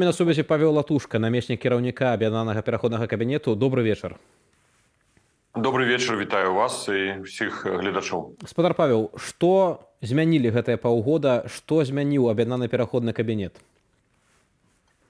На сувязі Павел Латушка, намеснік кіраўніка аб'яднанага пераходнага кабінету. Добрый вечар. Добрый вечар, вітаю вас і ўсіх гледачоў. Гаспадар Павел, што змянілі гэтыя паўгода, што змяніў аб'яднаны пераходны кабінет?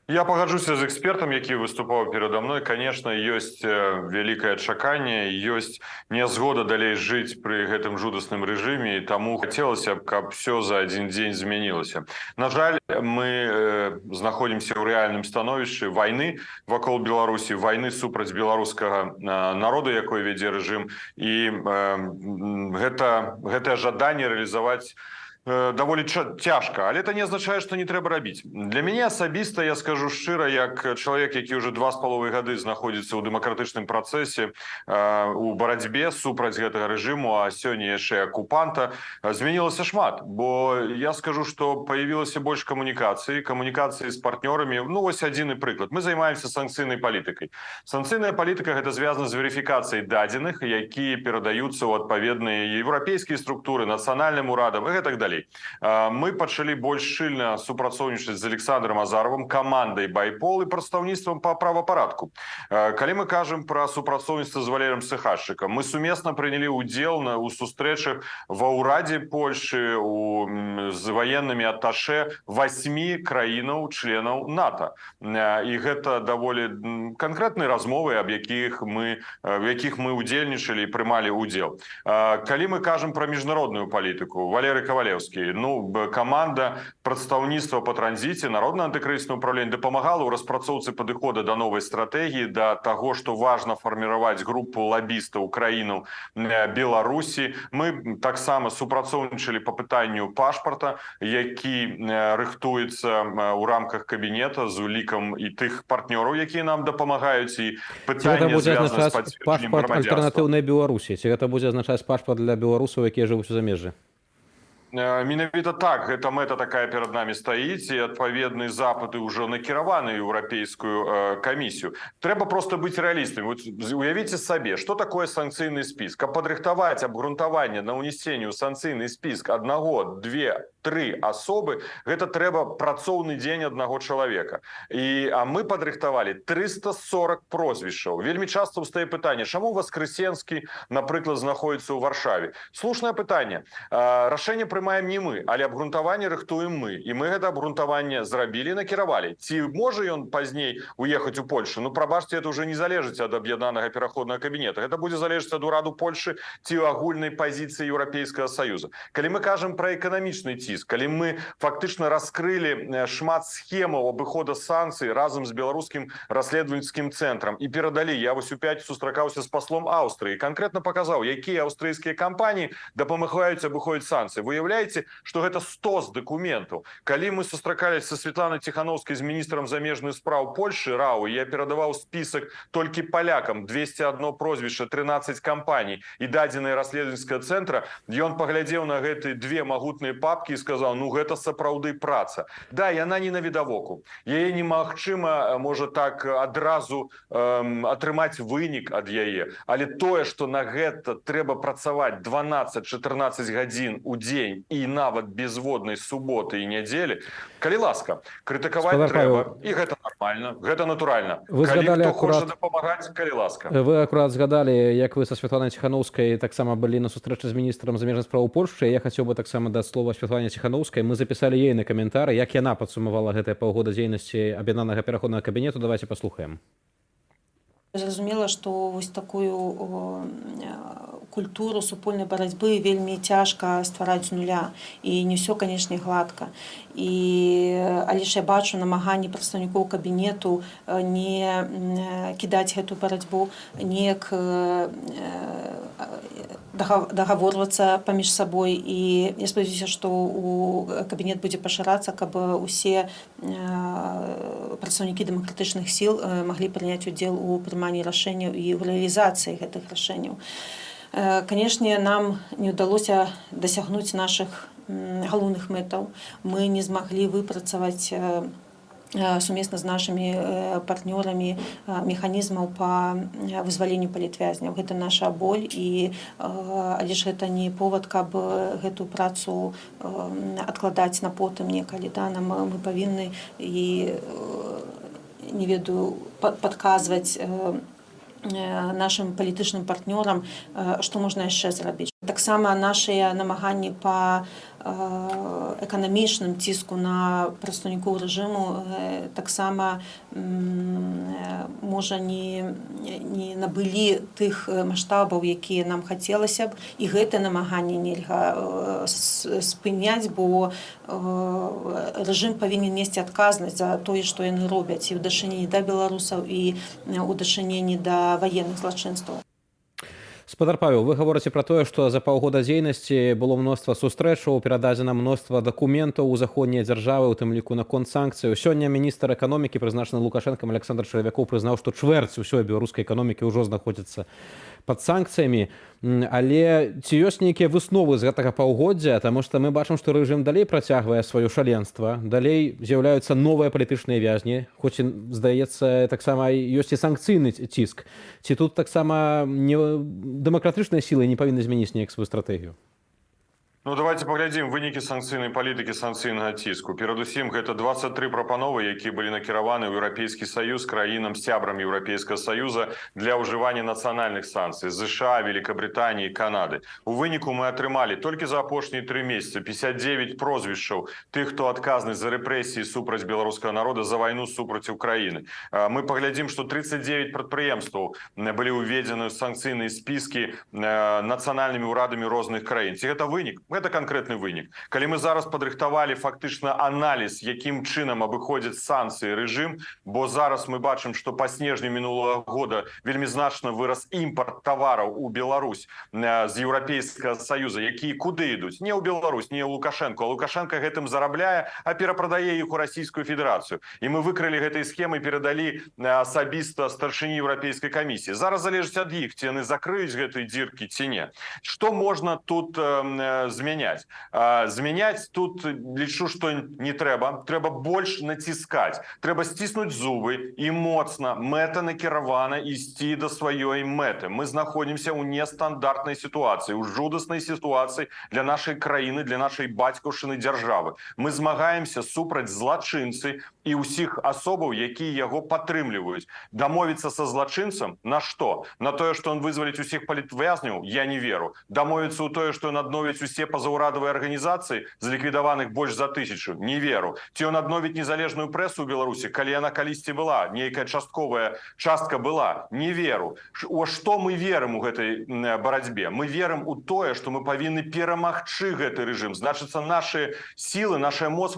Я пагаджуся з экспертам, які выступаў перада мной. Конечно, ёсць вялікае чаканне, ёсць нязгода далей жыць пры гэтым жудасным рэжыме, і таму хацелася б, каб все за адзін дзень змянілася. На жаль, мы знаходзімся ў рэальным становішчы вайны вакол Беларусі, вайны супраць беларускага народа, якой вядзе рэжым, і гэтае жаданне рэалізаваць даволі цяжка, але это не азначае, што не трэба рабіць. Для мяне асабіста, я скажу шчыра, як чалавек, які ўжо 2,5 гады знаходзіцца ў дэмакратычным працэсе, у барацьбе супраць гэтага рэжыму, а сёння яшчэ акупанта, змянілася шмат. Бо я скажу, што паявілася больш камунікацыі з партнёрамі. Ну, вось адзіны прыклад. Мы займаемся санкцыйнай палітыкай. Санкцыйная палітыка гэта звязана з верыфікацыяй дадзеных, якія перадаюцца ў адпаведныя еўрапейскія структуры, нацыянальным урадам і гэтак далей. Мы пачалі больш шчыльна супрацоўнічаць з Александром Азаровым, камандай Байпол і прадстаўніцтвам па правапарадку. Калі мы кажам пра супрацоўніцтва з Валерыем Сыхашчыкам, мы сумесна прынялі ўдзел у сустрэчах ва ўрадзе Польшы з ваеннымі аташэ 8 краінаў членаў НАТО. І гэта даволі канкрэтныя размовы, в якіх мы удзельнічалі і прымалі ўдзел. Калі мы кажам пра міжнародную палітыку, Валерый Ковалевскі, каманда прадстаўніцтва па транзіце, Народнае антыкрызіснае ўпраўленне дапамагала ў распрацоўцы падыхода да новай стратэгіі, да таго, што важна фарміраваць групу лабістаў краінаў Беларусі. Мы таксама супрацоўнічалі па пытанню пашпарта, які рыхтуецца ў рамках кабінета з улікам і тых партнёраў, якія нам дапамагаюць, і пытанне звязана з пацверджаннем пашпарт грамадзянства. альтэрнатыўнай Беларусі? Ці гэта будзе азначаць пашпарт для беларусаў, якія жывуць у замежжы? Менавіта так, гэта мэта такая перад намі стаіць, і адпаведныя запыты ўжо накіраваны ў еўрапейскую камісію. Трэба проста быць рэалістамі. Уявіце сабе, што такое санкцыйны спіс. Каб падрыхтаваць абгрунтаванне на ўнесенне ў санкцыйны спіс 1, 2, 3 асобы, гэта трэба працоўны дзень аднаго чалавека. А мы падрыхтавалі 340 прозвішчаў. Вельмі часта ўстае пытанне, чаму Васкрэсенскі, напрыклад, знаходзіцца ў Варшаве? Слушнае пытанне. Рашэнне прымаем не мы, але абгрунтаванне рыхтуем мы. І мы гэта абгрунтаванне зрабілі і накіравалі. Ці можа ён пазней уехаць у Польшу? Ну, прабачце, это ўжо не залежыць ад аб'яднанага пераходнага кабінета. Гэта будзе залежыць ад ураду Польшы ці агульнай пазіцыі Еўрапейскага Саюза. Калі мы кажам пра эканамічны ціск, калі мы фактычна раскрылі шмат схемаў абыхода санкцый разам з беларускім расследавальніцкім цэнтрам і перадалі, я вось у пятніцу сустракаўся з паслом Аўстрыі, канкрэтна паказаў, якія аўстрыйскія кампаніі дапамагаюць абыходзіць санкцыі. Выяўляеце, што гэта 100 дакументаў. Калі мы сустракаліся са Святланай Ціханаўскай, з міністрам замежных спраў Польшы Рау, я перадаваў спісак толькі палякам, 201 прозвішча, 13 кампаній і дадзеныя расследавальніцкага цэнтра. Ён паглядзеў на гэты две магутныя папкі і сказаў, ну гэта сапраўды праца. Да, яна не навідавоку. Яе немагчыма, можа так, адразу атрымаць вынік ад яе. Але тое, што на гэта трэба працаваць 12-14 гадзін у дзень і нават без воднай суботы і нядзелі, калі ласка, крытыкаваць трэба, і гэта нармальна, гэта натуральна. Калі хто хоча дапамагаць, калі ласка. Вы акурат згадалі, як вы са Святланай Ціханаўскай таксама былі на сустрэчы з міністрам замежных спраў Польшчы. Я хацеў бы таксама даць слова Святлане Ціханаўскай. Мы запісалі ейны каментар, як яна падсумавала гэтыя паўгода дзейнасці аб'яднанага пераходнага кабінету. Давайте паслухаем. Зразумела, што вось такую культуру супольнай барацьбы вельмі цяжка ствараць з нуля. І не ўсё, канешне, гладка. Але ж я бачу намаганні прадстаўнікоў кабінету не кідаць гэту барацьбу, неяк дагаворвацца паміж сабой. І я спадзяюся, што кабінет будзе пашырацца, каб усе прадстаўнікі дэмакратычных сіл маглі прыняць удзел у прыманні рашэнняў і ў рэалізацыі гэтых рашэнняў. Канешне, нам не ўдалося дасягнуць нашых галоўных мэтаў. Мы не змаглі выпрацаваць сумесна з нашымі партнёрамі механізмаў па вызваленню палітвязняў. Гэта наша боль, але ж гэта не повод, каб гэту працу адкладаць на потым некалі. Мы павінны і не ведаю, падказваць нашим палітычным партнёрам, што можна яшчэ зрабіць. Таксама нашыя намаганні па эканамічным ціску на прадстаўнікоў рэжыму таксама можа не набылі тых маштабаў, якія нам хацелася б, і гэтае намаганне нельга спыняць, бо рэжым павінен несці адказнасць за тое, што яны робяць і ў дачыненні да беларусаў, і ў дачыненні да ваенных злачынстваў. Спадар Павел, вы гаворыце пра тое, што за паўгода дзейнасці было мноства сустрэчаў, перададзена мноства дакументаў у заходнія дзяржавы, у тым ліку наконт санкцыяў. Сёння міністр эканомікі, прызначаны Лукашэнкам, Александр Чаравякоў, прызнаў, што чвэрць усёй беларускай эканомікі ўжо знаходзіцца пад санкцыямі. Але ці ёсць нейкія высновы з гэтага паўгоддзя? Таму што мы бачым, што рэжым далей працягвае сваё шаленства, далей з'яўляюцца новыя палітычныя вязні, хоць, здаецца, таксама ёсць і санкцыйны ціск. Ці тут таксама дэмакратычныя сілы не павінны змяніць неяк сваю стратэгію? Ну, давайте паглядзім вынікі санкцыйнай палітыкі, санкцыйнага ціску. Перадусім, гэта 23 прапановы, якія былі накіраваны ў Еўрапейскі Саюз краінам, сябрам Еўрапейскага Саюза для ўжывання нацыянальных санкцый США, Великабрытаніі, Канады. У выніку мы атрымалі толькі за апошнія 3 месяцы 59 прозвішчаў тых, хто адказны за рэпрэсіі супраць беларускага народа, за вайну супраць Украіны. Мы паглядзім, што 39 прадпрыемстваў былі ўведзены ў санкцыйныя спіскі нацыянальнымі ўрадамі розных краін. Ці гэта вынік? Гэта канкрэтны вынік. Калі мы зараз падрыхтавалі фактычна аналіз, якім чынам абыходзяць санкцыі рэжым, бо зараз мы бачым, што па снежні мінулага года вельмі значна вырас імпарт тавараў у Беларусь з Еўрапейскага Саюза, якія куды ідуць? Не ў Беларусь, не ў Лукашэнку, а Лукашенко гэтым зарабляе, а перапрадае іх у Расійскую Федэрацыю. І мы выкрылі гэтай схемы, перадалі асабіста старшыні Еўрапейскай камісіі. Зараз залежыць ад іх, ці яны закрыюць гэтыя дзіркі, ці не. Што можна тут змяняць? Змяняць тут, лічу, што не трэба. Трэба больш націскаць. Трэба сціснуць зубы і моцна, мэтанакіравана ісці да сваёй мэты. Мы знаходзімся ў нестандартнай сітуацыі, ў жудаснай сітуацыі для нашай краіны, для нашай бацькаўшчыны дзяржавы. Мы змагаемся супраць злачынцы і ўсіх асобаў, якія яго падтрымліваюць. Дамовіцца са злачынцам на што? На тое, што ён вызваліць усіх палітвязняў? Я не веру. Дамовіцца ў тое, што ён адновіць усе пазаўрадавыя арганізацыі, зліквідаваных больш за 1000? Не веру. Ці ён адновіць незалежную прэсу ў Беларусі, калі яна калісьці была, нейкая частка была? Не веру. У што мы верым у гэтай барацьбе? Мы верым у тое, што мы павінны перамагчы гэты рэжым. Значыцца, нашы сілы, наша моц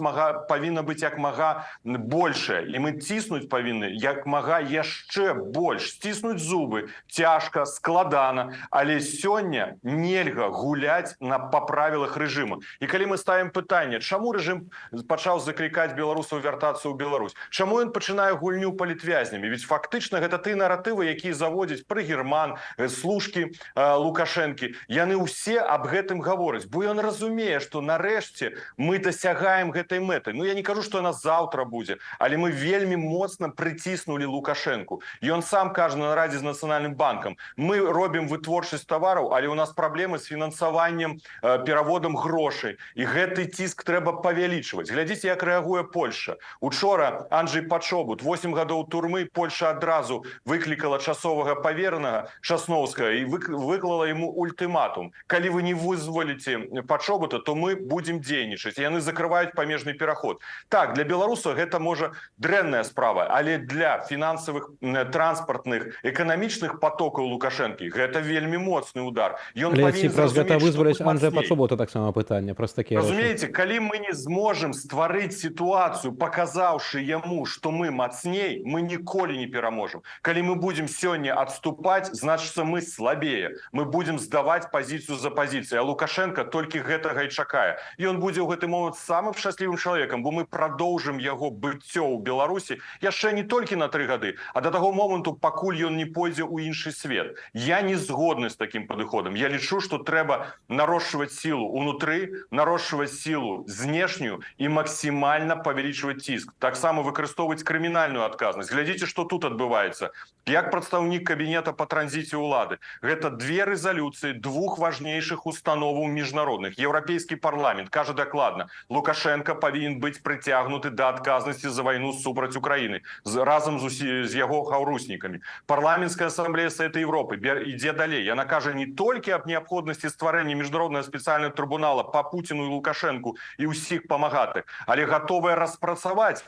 павінна быць як мага большая. І мы ціснуць павінны як мага яшчэ больш. Сціснуць зубы цяжка, складана, але сёння нельга гуляць па правілах рэжыму. І калі мы ставім пытанне, чаму рэжым пачаў заклікаць беларусаў вяртацца ў Беларусь? Чаму ён пачынае гульню палітвязнямі? Ведь фактычна гэта ты наратывы, якія заводзяць Прыгерман, служкі Лукашэнкі. Яны ўсе аб гэтым гавораць, бо ён разумее, што нарэшце мы дасягаем гэтай мэты. Ну, я не кажу, што яна заўтра будзе, але мы вельмі моцна прыціснулі Лукашэнку. Ён сам кажа на нарадзе з Нацыянальным банкам: мы робім вытворчасць тавараў, але ў нас праблемы з фінансаваннем, пераводам грошай. І гэты ціск трэба павялічваць. Глядзіце, як рэагуе Польша. Учора Анджэй Пачобут, 8 гадоў турмы, Польша адразу выклікала часовага паверанага Шасноўскага і выклала яму ультыматум: калі вы не вызваліце Пачобута, то мы будзем дзейнічаць. Яны закрываюць памежны пераход. Так, для беларусаў гэта можа дрэнная справа, але для фінансавых, транспартных, эканамічных потокаў Лукашэнкі гэта вельмі моцны удар. Ён павінен зразумець, вызваліць Анджэя Пачобута таксама пытанне, праз такія рэчы. Разумееце, калі мы не зможам стварыць сітуацыю, паказаўшы яму, што мы мацней, мы ніколі не пераможам. Калі мы будзем сёння адступаць, значыцца, мы слабее. Мы будзем здаваць пазіцыю за пазіцыяй, а Лукашенко толькі гэтага і чакае. І ён будзе ў гэты момант самым шчаслівым чалавекам, бо мы прадоўжым яго быццё ў Беларусі яшчэ не толькі на 3 гады, а да таго моманту, пакуль ён не пойдзе ў іншы свет. Я не згодны з такім падыходам. Я лічу, што трэба нарошчваць сілы силу внутри, нарощивать силу знешнюю и максимально павялічваць ціск. Таксама выкарыстоўваць крымінальную адказнасць. Глядзіце, што тут адбываецца. Як прадстаўнік кабінета па транзіце ўлады. Гэта две рэзалюцыі двух важнейшых установаў міжнародных. Еўрапейскі парламент кажа дакладна, Лукашенко павінен быць прыцягнуты да адказнасці за вайну супраць Украіны разам з яго хаўруснікамі. Парламенская асамблея Савета Европы ідзе далей. Яна кажа не толькі аб неабходнасці стварэння міжнароднага спецыяльнага трыбунала па Пуціну і Лукашенку і ўсіх памагатых, але гатовая распрацаваць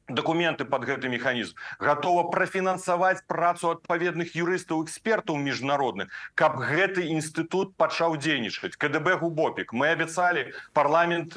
документы под гэты механізм, готова профінансаваць працу адпаведных юрыстаў, экспертаў міжнародных, каб гэты інстытут пачаў дзейнічаць. КДБ Губопік. Мы абяцалі парламент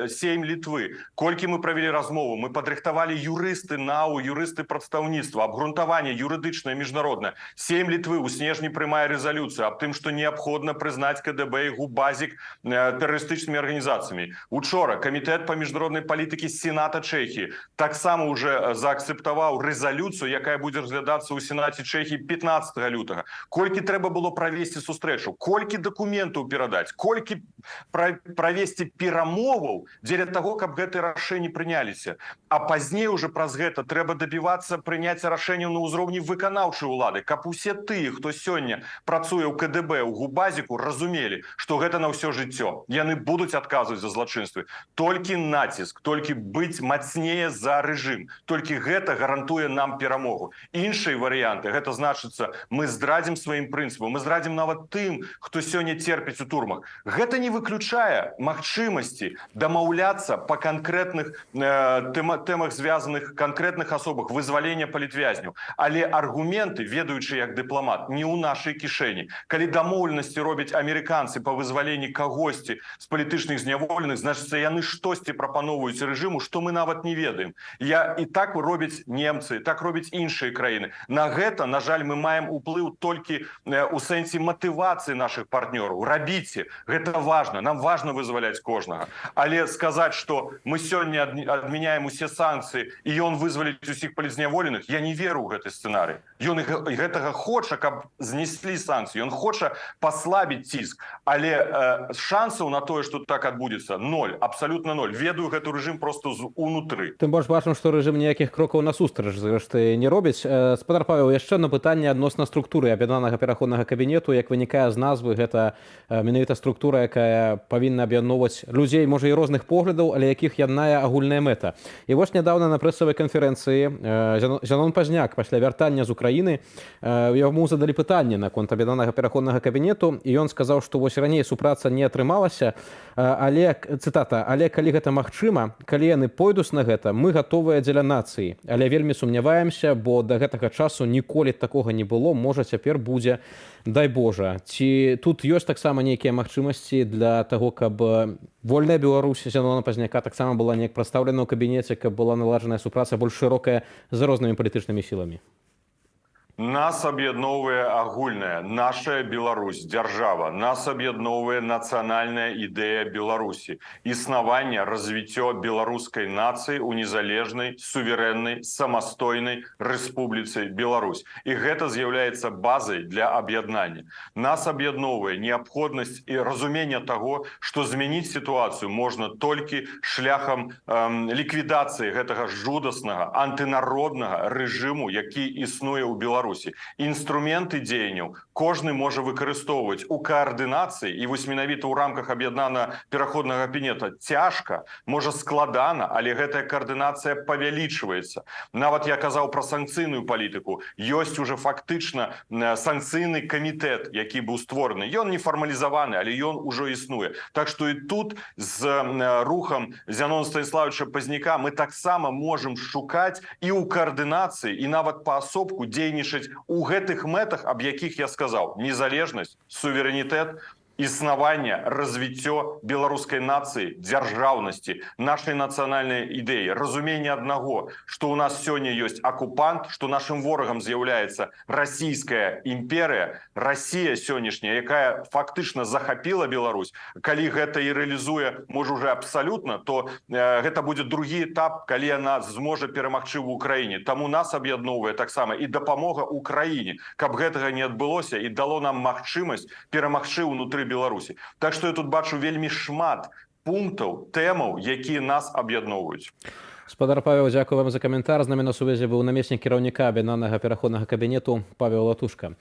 Сейм Літвы. Колькі мы правялі размову, мы падрыхтавалі юрысты НАУ, юрысты прадстаўніцтва, абгрунтаванне юрыдычнае міжнароднае. Сейм Літвы ў снежні прымае рэзалюцыю аб тым, што неабходна прызнаць КДБ і Губазік тэрарыстычнымі арганізацыямі. Учора камітэт па міжнароднай палітыкі Сената Чэхіі таксама уже заакцэптаваў рэзалюцыю, якая будзе разглядацца ў Сенаце Чэхіі 15 лютага. Колькі трэба было правесці сустрэчу, колькі дакументаў перадаць, колькі правесці перамоваў дзеля таго, каб гэтыя рашэнні прыняліся. А пазней уже праз гэта трэба дабівацца прыняцця рашэнняў на ўзроўні выканаўчай улады, каб усе тыя, хто сёння працуе ў КДБ, у Губазіку, разумелі, што гэта на ўсё жыццё. Яны будуць адказваць за злачынствы. Толькі націск, толькі быць мацнее за рэжым. Толькі гэта гарантуе нам перамогу. Іншыя варыянты, гэта значыцца, мы здрадзім сваім прынцыпам, мы здрадзім нават тым, хто сёння терпіць у турмах. Гэта не выключае магчымасці дамаўляцца па канкрэтных тэмах, звязаных канкрэтных асобах, вызвалення палітвязняў. Але аргументы, ведаючы як дыпламат, не ў нашай кішэні. Калі дамоўленасці робяць амерыканцы па вызваленні кагосьці з палітычных зняволеных, значыцца, яны штосьці прапаноўваюць рэжыму, што мы нават не ведаем. І так робяць немцы, так робяць іншыя краіны. На гэта, на жаль, мы маем уплыў толькі у сэнсе матывацыі нашых партнёраў. Рабіце, гэта важна, нам важна вызваляць кожнага. Але сказаць, што мы сёння адмяняем усе санкцыі і ён вызваліць усіх палітзняволеных, я не веру ў гэты сцэнарый. Ён гэтага хоча, каб знеслі санкцыі, ён хоча паслабіць ціск. Але шансаў на тое, што так адбудзецца, ноль, абсалютна ноль. Ведаю гэты рэжым проста унутры. Тым больш бачым, што рэжым ніякіх крокаў насустрач зрэшты не робіць. Спадар Павел, яшчэ одно пытанне адносна структуры аб'яднанага пераходнага кабінету. Як вынікае з назвы, гэта менавіта структура, якая павінна аб'ядноўваць людзей, можа, і розных поглядаў, але якіх яднае агульная мэта. І вось нядаўна на прэсавай канферэнцыі Зянон Пазняк пасля вяртання з Украіны яму задалі пытанне наконт аб'яднанага пераходнага кабінету, і ён сказаў, што вось раней супраца не атрымалася, але, цытата, але калі гэта магчыма, калі яны пойдуць на гэта, мы гатовыя дзеля нацыі, але вельмі сумняваемся, бо да гэтага часу ніколі такога не было, можа цяпер будзе, дай Божа. Ці тут ёсць таксама нейкія магчымасці для таго, каб вольная Беларусь Зянона Пазняка таксама была неяк прадстаўлена ў кабінеце, каб была наладжаная супраца больш шырокая за рознымі палітычнымі сіламі? Нас аб'ядноўвае агульная, наша Беларусь, дзяржава. Нас аб'ядноўвае нацыянальная ідэя Беларусі. Існаванне, развіццё беларускай нацыі ў незалежнай, суверэннай, самастойнай рэспубліцы Беларусь. І гэта з'яўляецца базай для аб'яднання. Нас аб'ядноўвае неабходнасць і разумення таго, што змяніць сітуацыю можна толькі шляхам ліквідацыі гэтага жудаснага, антынароднага рэжыму, які існуе ў Беларусі. Інструменты дзеянняў кожны можа выкарыстоўваць у каардынацыі, і вось менавіта ў рамках аб'яднанага пераходнага кабінета цяжка, можа складана, але гэтая каардынацыя павялічваецца. Нават я казаў пра санкцыйную палітыку. Ёсць уже фактычна санкцыйны камітэт, які быў створаны. Ён не фармалізаваны, але ён ужо існуе. Так што і тут з рухам Зянона Станіславовича Пазняка мы таксама можам шукаць і ў каардынацыі, і нават паасобку дзейнічаць у гэтых мэтах, аб якіх я сказаў: незалежнасць, суверэнітэт, існаванне, развіццё беларускай нацыі, дзяржаўнасці, нашай нацыянальнай ідэі, разуменне аднаго, што ў нас сёння ёсць акупант, што нашым ворагам з'яўляецца расійская імперыя, Расія сённяшняя, якая фактычна захапіла Беларусь. Калі гэта і рэалізуе, можа, уже абсалютна, то гэта будзе другі этап, калі яна зможа перамагчы ў Украіне. Таму нас аб'ядноўвае таксама і дапамога Украіне, каб гэтага не адбылося і дало нам магчымасць перамагчы ўнутры Беларусі. Так што я тут бачу вельмі шмат пунктаў, тэмаў, якія нас аб'ядноўваюць. Спадар Павел, дзякую вам за каментар. З намі на сувязі быў намеснік кіраўніка аб'яднанага пераходнага кабінету Павел Латушка.